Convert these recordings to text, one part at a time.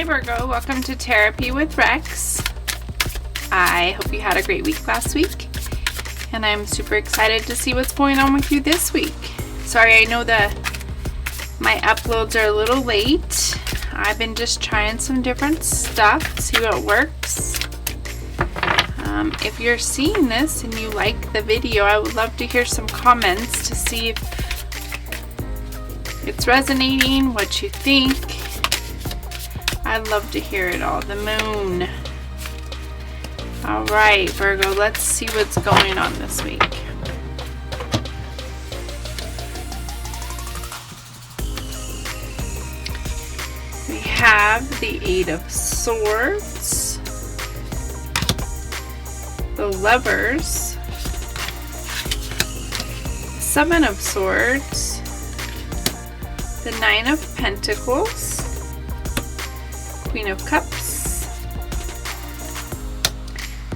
Hi Virgo, welcome to Therapy with Rex. I hope you had a great week last week, and I'm super excited to see what's going on with you this week. Sorry, I know that my uploads are a little late. I've been just trying some different stuff, see what works. If you're seeing this and you like the video, I would love to hear some comments to see if it's resonating, what you think. I'd love to hear it all. The moon. All right, Virgo, let's see what's going on this week. We have the Eight of Swords, the Lovers, the Seven of Swords, the Nine of Pentacles, Queen of Cups,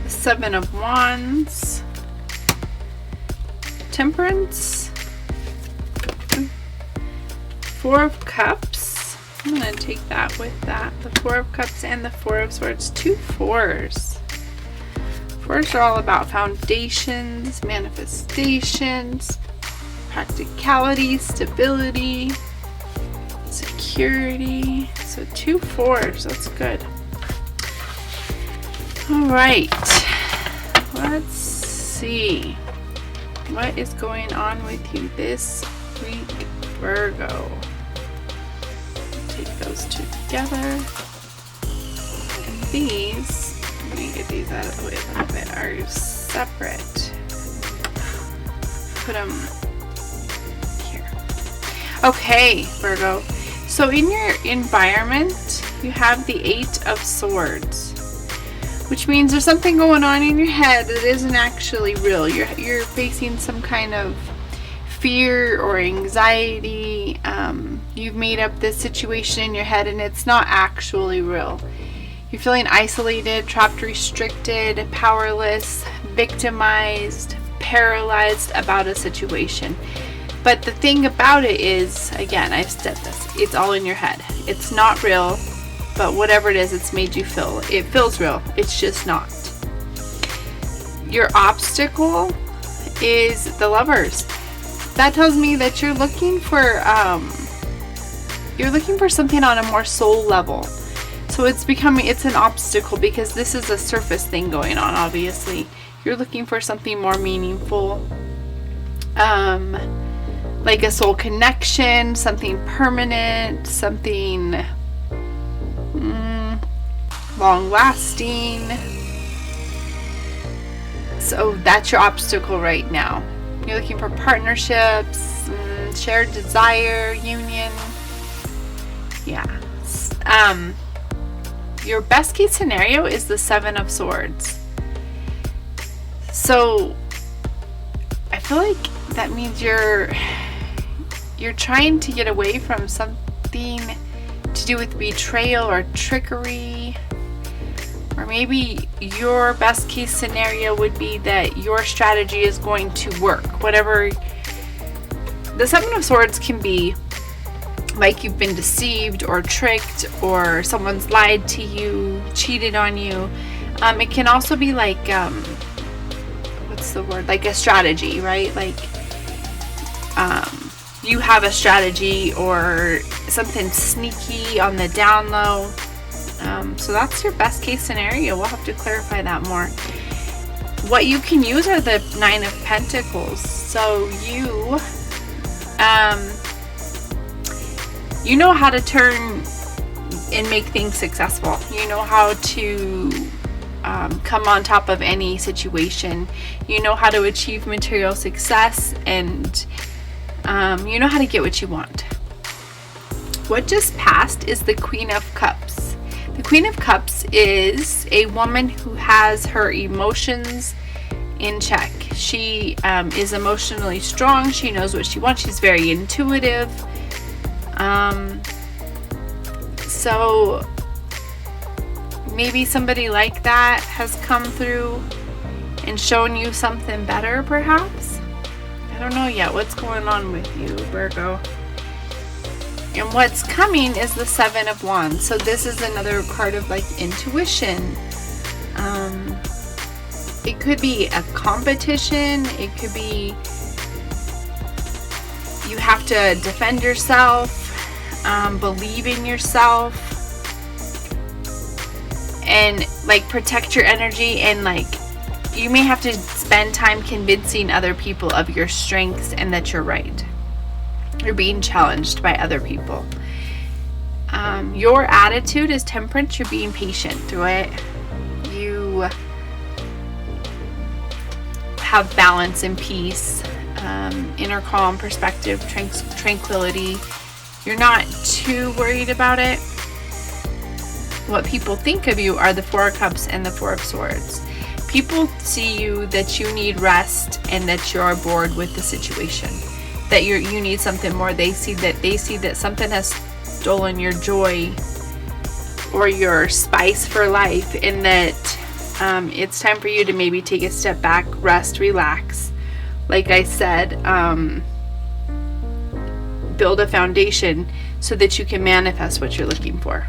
the Seven of Wands, Temperance, Four of Cups. I'm going to take that with that. The Four of Cups and the Four of Swords. Two fours. Fours are all about foundations, manifestations, practicality, stability, security. So two fours, that's good. All right, let's see what is going on with you this week, Virgo. Take those two together, and these, let me get these out of the way a little bit, are separate. Put them here. Okay, Virgo. So in your environment, you have the Eight of Swords, which means there's something going on in your head that isn't actually real. You're facing some kind of fear or anxiety. You've made up this situation in your head and it's not actually real. You're feeling isolated, trapped, restricted, powerless, victimized, paralyzed about a situation. But the thing about it is, again, I've said this, it's all in your head. It's not real, but whatever it is, it's made you feel. It feels real. It's just not. Your obstacle is the Lovers. That tells me that you're looking for something on a more soul level. So it's an obstacle because this is a surface thing going on, obviously. You're looking for something more meaningful. Like a soul connection, something permanent, something long-lasting. So that's your obstacle right now. You're looking for partnerships, shared desire, union. Yeah. Your best case scenario is the Seven of Swords. So I feel like that means you're trying to get away from something to do with betrayal or trickery, or maybe your best case scenario would be that your strategy is going to work. Whatever. The Seven of Swords can be like you've been deceived or tricked, or someone's lied to you, cheated on you. It can also be like what's the word? Like a strategy, right? Like you have a strategy or something sneaky on the down low. So that's your best case scenario. We'll have to clarify that more. What you can use are the Nine of Pentacles. So you know how to turn and make things successful. You know how to come on top of any situation. You know how to achieve material success, and you know how to get what you want. What just passed is the Queen of Cups. The Queen of Cups is a woman who has her emotions in check. She is emotionally strong. She knows what she wants. She's very intuitive. So maybe somebody like that has come through and shown you something better, perhaps. I don't know yet what's going on with you, Virgo. And what's coming is the Seven of Wands. So this is another card of like intuition. It could be a competition. It could be you have to defend yourself, believe in yourself, and like protect your energy. And like you may have to spend time convincing other people of your strengths and that you're right. You're being challenged by other people. Your attitude is temperance. You're being patient through it. You have balance and peace, inner calm, perspective, tranquility. You're not too worried about it. What people think of you are the Four of Cups and the Four of Swords. People see you that you need rest and that you're bored with the situation, that you need something more. They see that something has stolen your joy or your spice for life, and that it's time for you to maybe take a step back, rest, relax. Like I said, build a foundation so that you can manifest what you're looking for.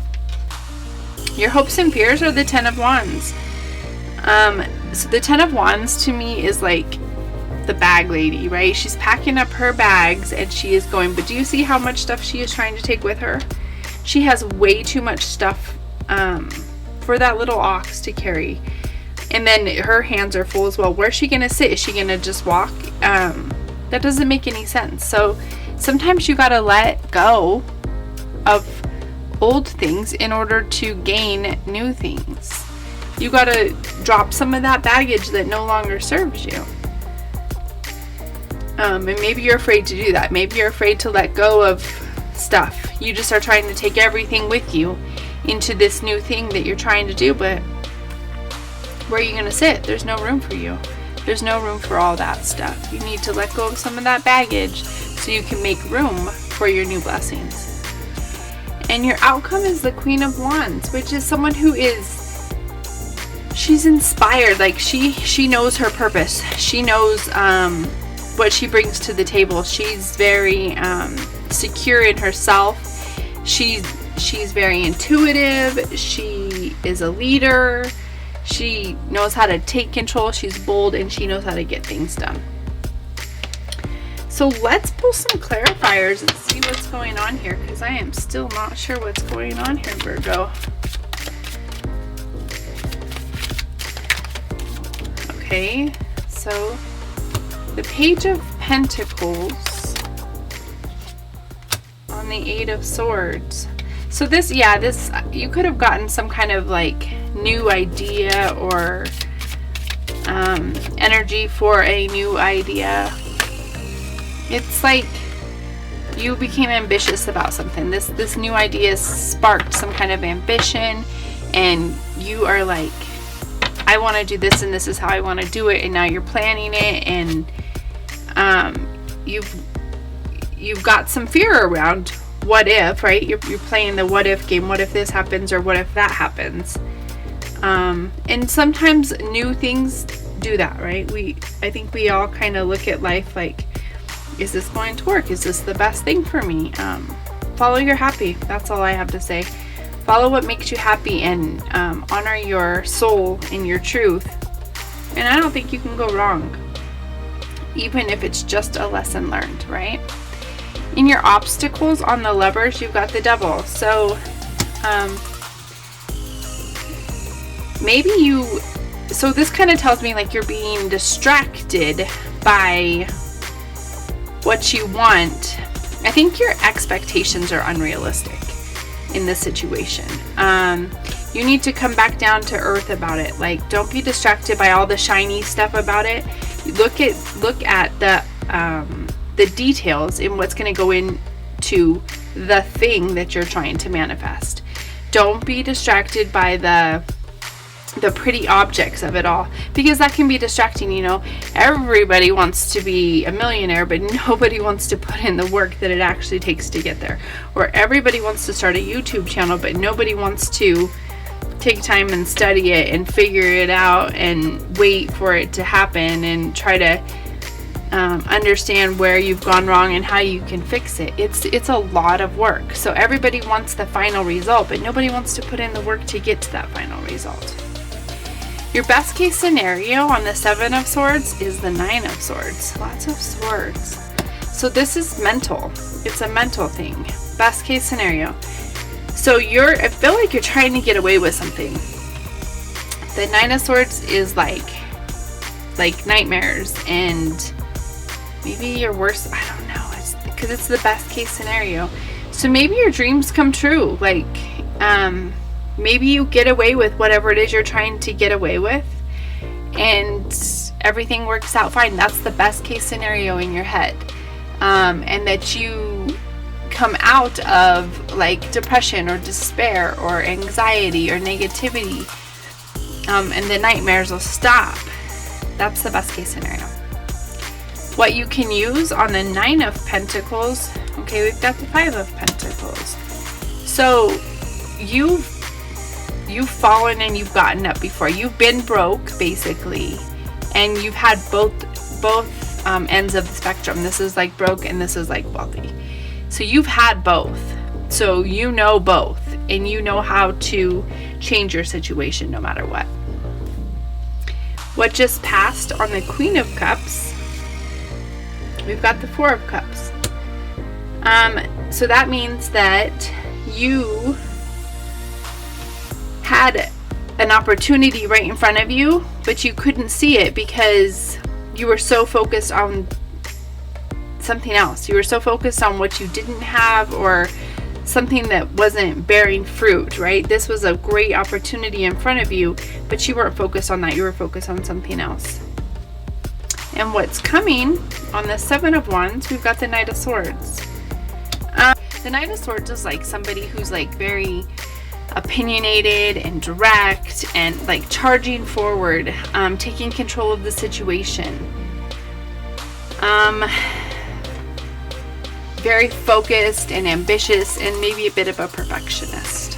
Your hopes and fears are the Ten of Wands. So the Ten of Wands to me is like the bag lady, right? She's packing up her bags and she is going, but do you see how much stuff she is trying to take with her? She has way too much stuff for that little ox to carry. And then her hands are full as well. Where's she going to sit? Is she going to just walk? That doesn't make any sense. So sometimes you got to let go of old things in order to gain new things. You got to drop some of that baggage that no longer serves you. And maybe you're afraid to do that. Maybe you're afraid to let go of stuff. You just are trying to take everything with you into this new thing that you're trying to do, but where are you going to sit? There's no room for you. There's no room for all that stuff. You need to let go of some of that baggage so you can make room for your new blessings. And your outcome is the Queen of Wands, which is someone who she's inspired. Like she knows her purpose. She knows what she brings to the table. She's very secure in herself. She's very intuitive. She is a leader. She knows how to take control. She's bold and she knows how to get things done. So let's pull some clarifiers and see what's going on here, because I am still not sure what's going on here, Virgo. Okay, so the Page of Pentacles on the Eight of Swords. So this, you could have gotten some kind of like new idea or energy for a new idea. It's like you became ambitious about something. This new idea sparked some kind of ambition, and you are like, I want to do this and this is how I want to do it, and now you're planning it, and you've got some fear around what if, right? You're playing the what if game. What if this happens, or what if that happens? And sometimes new things do that, right? I think we all kind of look at life like, is this going to work? Is this the best thing for me? Follow your happy. That's all I have to say. Follow what makes you happy, and honor your soul and your truth. And I don't think you can go wrong, even if it's just a lesson learned, right? In your obstacles on the Lovers, you've got the Devil. So so this kind of tells me like you're being distracted by what you want. I think your expectations are unrealistic in this situation. You need to come back down to earth about it. Like, don't be distracted by all the shiny stuff about it. Look at the details in what's going to go into the thing that you're trying to manifest. Don't be distracted by the pretty objects of it all, because that can be distracting. Everybody wants to be a millionaire, but nobody wants to put in the work that it actually takes to get there. Or everybody wants to start a YouTube channel, but nobody wants to take time and study it and figure it out and wait for it to happen and try to understand where you've gone wrong and how you can fix it. It's a lot of work. So everybody wants the final result, but nobody wants to put in the work to get to that final result. Your best case scenario on the 7 of Swords is the 9 of Swords. Lots of swords. So this is mental. It's a mental thing. Best case scenario. So I feel like you're trying to get away with something. The 9 of Swords is like nightmares and maybe your worst, I don't know, it's because it's the best case scenario. So maybe your dreams come true. Like, maybe you get away with whatever it is you're trying to get away with and everything works out fine. That's the best case scenario in your head. And that you come out of like depression or despair or anxiety or negativity, and the nightmares will stop. That's the best case scenario. What you can use on the 9 of Pentacles, okay, we've got the 5 of Pentacles. So you've fallen and you've gotten up before. You've been broke basically, and you've had both ends of the spectrum. This is like broke and this is like wealthy. So you've had both. So you know both, and you know how to change your situation no matter what. What just passed on the Queen of Cups, we've got the 4 of Cups. So that means that you had an opportunity right in front of you, but you couldn't see it because you were so focused on something else. You were so focused on what you didn't have or something that wasn't bearing fruit, right? This was a great opportunity in front of you, but you weren't focused on that. You were focused on something else. And what's coming on the 7 of Wands, we've got the Knight of Swords. The Knight of Swords is like somebody who's like very opinionated and direct and like charging forward, taking control of the situation. Very focused and ambitious and maybe a bit of a perfectionist.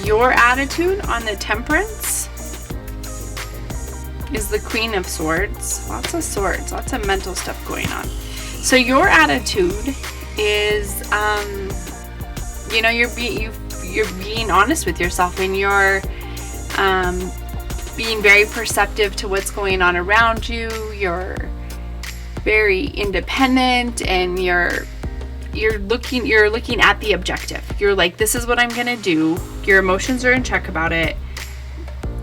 Your attitude on the Temperance is the Queen of Swords. Lots of swords, lots of mental stuff going on. So your attitude is, you're being honest with yourself, and you're being very perceptive to what's going on around you. You're very independent, and you're looking at the objective. You're like, this is what I'm gonna do. Your emotions are in check about it,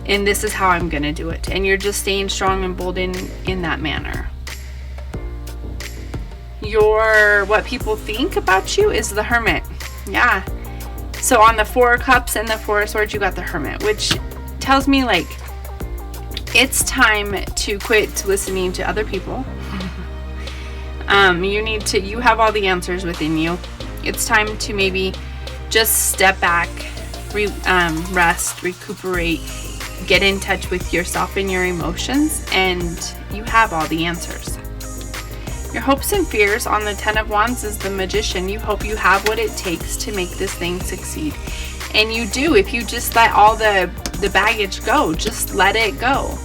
and this is how I'm gonna do it. And you're just staying strong and bold in that manner. What people think about you is the Hermit. Yeah. So on the 4 of Cups and the 4 of Swords, you got the Hermit, which tells me like it's time to quit listening to other people. You have all the answers within you. It's time to maybe just step back, rest, recuperate, get in touch with yourself and your emotions, and you have all the answers. Your hopes and fears on the 10 of Wands is the Magician. You hope you have what it takes to make this thing succeed. And you do, if you just let all the baggage go. Just let it go.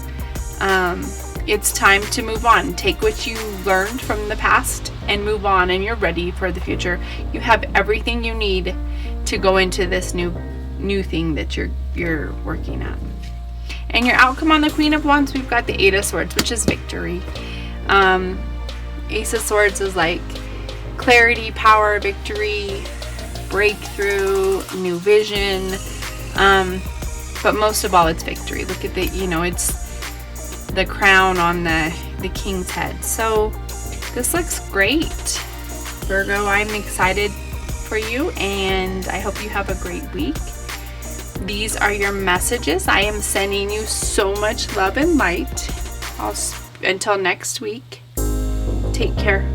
It's time to move on. Take what you learned from the past and move on, and you're ready for the future. You have everything you need to go into this new thing that you're working on. And your outcome on the Queen of Wands, we've got the 8 of Swords, which is victory. Ace of Swords is like clarity, power, victory, breakthrough, new vision. But most of all, it's victory. Look at it's the crown on the king's head. So this looks great, Virgo. I'm excited for you, and I hope you have a great week. These are your messages. I am sending you so much love and light. Until next week, take care.